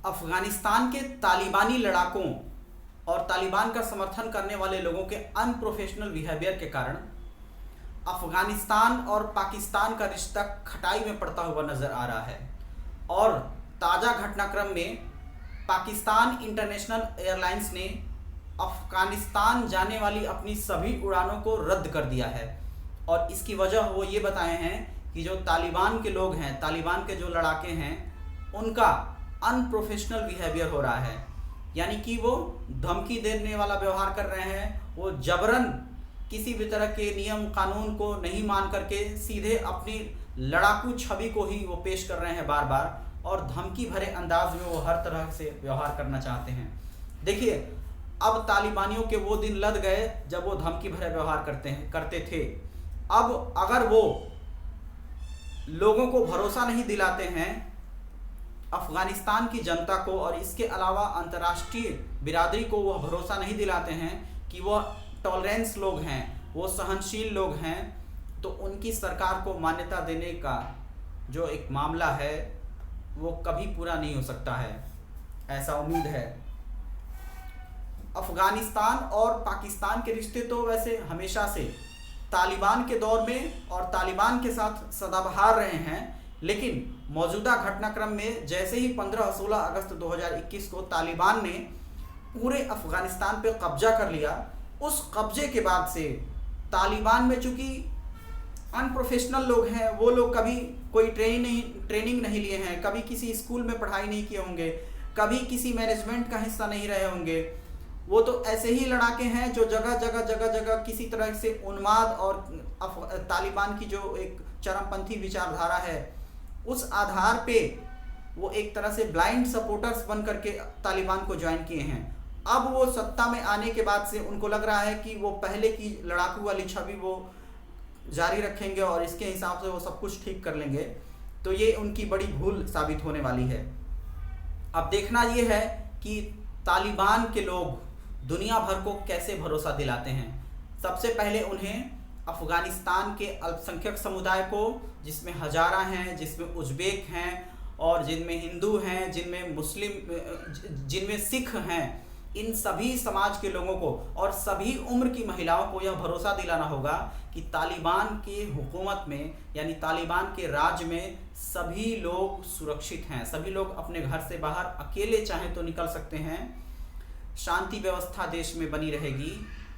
अफगानिस्तान के तालिबानी लड़ाकों और तालिबान का समर्थन करने वाले लोगों के अनप्रोफेशनल बिहेवियर के कारण अफगानिस्तान और पाकिस्तान का रिश्ता खटाई में पड़ता हुआ नज़र आ रहा है। और ताज़ा घटनाक्रम में पाकिस्तान इंटरनेशनल एयरलाइंस ने अफगानिस्तान जाने वाली अपनी सभी उड़ानों को रद्द कर दिया है। और इसकी वजह वो ये बताए हैं कि जो तालिबान के लोग हैं, तालिबान के जो लड़ाके हैं, उनका अनप्रोफेशनल बिहेवियर हो रहा है। यानी कि वो धमकी देने वाला व्यवहार कर रहे हैं, वो जबरन किसी भी तरह के नियम कानून को नहीं मान करके सीधे अपनी लड़ाकू छवि को ही वो पेश कर रहे हैं बार बार, और धमकी भरे अंदाज में वो हर तरह से व्यवहार करना चाहते हैं। देखिए, अब तालिबानियों के वो दिन लद गए जब वो धमकी भरे व्यवहार करते थे। अब अगर वो लोगों को भरोसा नहीं दिलाते हैं, अफगानिस्तान की जनता को और इसके अलावा अंतर्राष्ट्रीय बिरादरी को वो भरोसा नहीं दिलाते हैं कि वह टॉलरेंस लोग हैं, वो सहनशील लोग हैं, तो उनकी सरकार को मान्यता देने का जो एक मामला है वो कभी पूरा नहीं हो सकता है, ऐसा उम्मीद है। अफगानिस्तान और पाकिस्तान के रिश्ते तो वैसे हमेशा से तालिबान के दौर में और तालिबान के साथ सदाबहार रहे हैं, लेकिन मौजूदा घटनाक्रम में जैसे ही 15 और 16 अगस्त 2021 को तालिबान ने पूरे अफगानिस्तान पे कब्जा कर लिया, उस कब्जे के बाद से तालिबान में चूँकि अनप्रोफेशनल लोग हैं, वो लोग कभी कोई ट्रेनिंग नहीं लिए हैं, कभी किसी स्कूल में पढ़ाई नहीं किए होंगे, कभी किसी मैनेजमेंट का हिस्सा नहीं रहे होंगे, वो तो ऐसे ही लड़ाके हैं जो जगह किसी तरह से उन्माद और तालिबान की जो एक चरमपंथी विचारधारा है उस आधार पे वो एक तरह से ब्लाइंड सपोर्टर्स बन करके तालिबान को ज्वाइन किए हैं। अब वो सत्ता में आने के बाद से उनको लग रहा है कि वो पहले की लड़ाकू वाली छवि वो जारी रखेंगे और इसके हिसाब से वो सब कुछ ठीक कर लेंगे, तो ये उनकी बड़ी भूल साबित होने वाली है। अब देखना ये है कि तालिबान के लोग दुनिया भर को कैसे भरोसा दिलाते हैं। सबसे पहले उन्हें अफगानिस्तान के अल्पसंख्यक समुदाय को, जिसमें हजारा हैं, जिसमें उज़्बेक हैं और जिनमें हिंदू हैं, जिनमें मुस्लिम, जिनमें सिख हैं, इन सभी समाज के लोगों को और सभी उम्र की महिलाओं को यह भरोसा दिलाना होगा कि तालिबान की हुकूमत में यानी तालिबान के राज में सभी लोग सुरक्षित हैं, सभी लोग अपने घर से बाहर अकेले चाहें तो निकल सकते हैं, शांति व्यवस्था देश में बनी रहेगी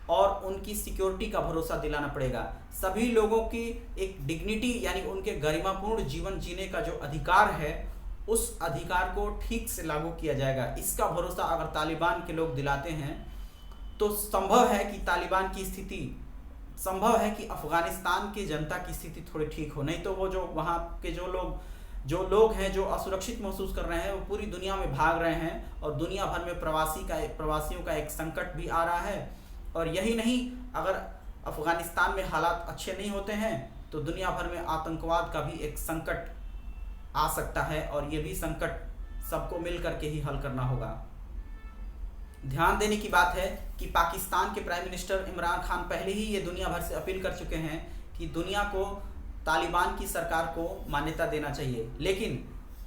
और उनकी सिक्योरिटी का भरोसा दिलाना पड़ेगा। सभी लोगों की एक डिग्निटी यानी उनके गरिमापूर्ण जीवन जीने का जो अधिकार है, उस अधिकार को ठीक से लागू किया जाएगा। इसका भरोसा अगर तालिबान के लोग दिलाते हैं तो संभव है कि तालिबान की स्थिति, संभव है कि अफगानिस्तान की जनता की स्थिति थोड़ी ठीक हो। नहीं तो वो जो वहाँ के जो लोग हैं जो असुरक्षित महसूस कर रहे हैं, वो पूरी दुनिया में भाग रहे हैं और दुनिया भर में प्रवासियों का एक संकट भी आ रहा है। और यही नहीं, अगर अफगानिस्तान में हालात अच्छे नहीं होते हैं तो दुनिया भर में आतंकवाद का भी एक संकट आ सकता है और ये भी संकट सबको मिल करके ही हल करना होगा। ध्यान देने की बात है कि पाकिस्तान के प्राइम मिनिस्टर इमरान खान पहले ही ये दुनिया भर से अपील कर चुके हैं कि दुनिया को तालिबान की सरकार को मान्यता देना चाहिए, लेकिन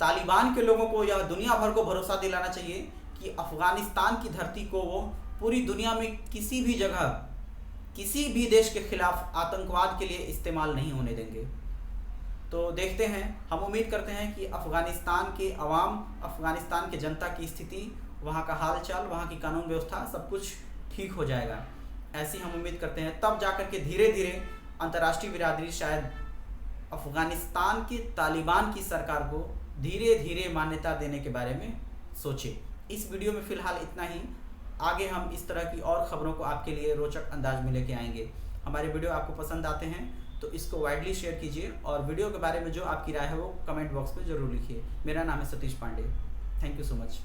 तालिबान के लोगों को या दुनिया भर को भरोसा दिलाना चाहिए कि अफगानिस्तान की धरती को वो पूरी दुनिया में किसी भी जगह किसी भी देश के खिलाफ आतंकवाद के लिए इस्तेमाल नहीं होने देंगे। तो देखते हैं, हम उम्मीद करते हैं कि अफगानिस्तान के अवाम, अफगानिस्तान के जनता की स्थिति, वहाँ का हाल चाल, वहाँ की कानून व्यवस्था सब कुछ ठीक हो जाएगा, ऐसी हम उम्मीद करते हैं। तब जाकर के धीरे धीरे अंतर्राष्ट्रीय बिरादरी शायद अफगानिस्तान के तालिबान की सरकार को धीरे धीरे मान्यता देने के बारे में सोचे। इस वीडियो में फ़िलहाल इतना ही। आगे हम इस तरह की और ख़बरों को आपके लिए रोचक अंदाज में लेके आएंगे। हमारे वीडियो आपको पसंद आते हैं तो इसको वाइडली शेयर कीजिए और वीडियो के बारे में जो आपकी राय है वो कमेंट बॉक्स में ज़रूर लिखिए। मेरा नाम है Satish Pandey. Thank you so much.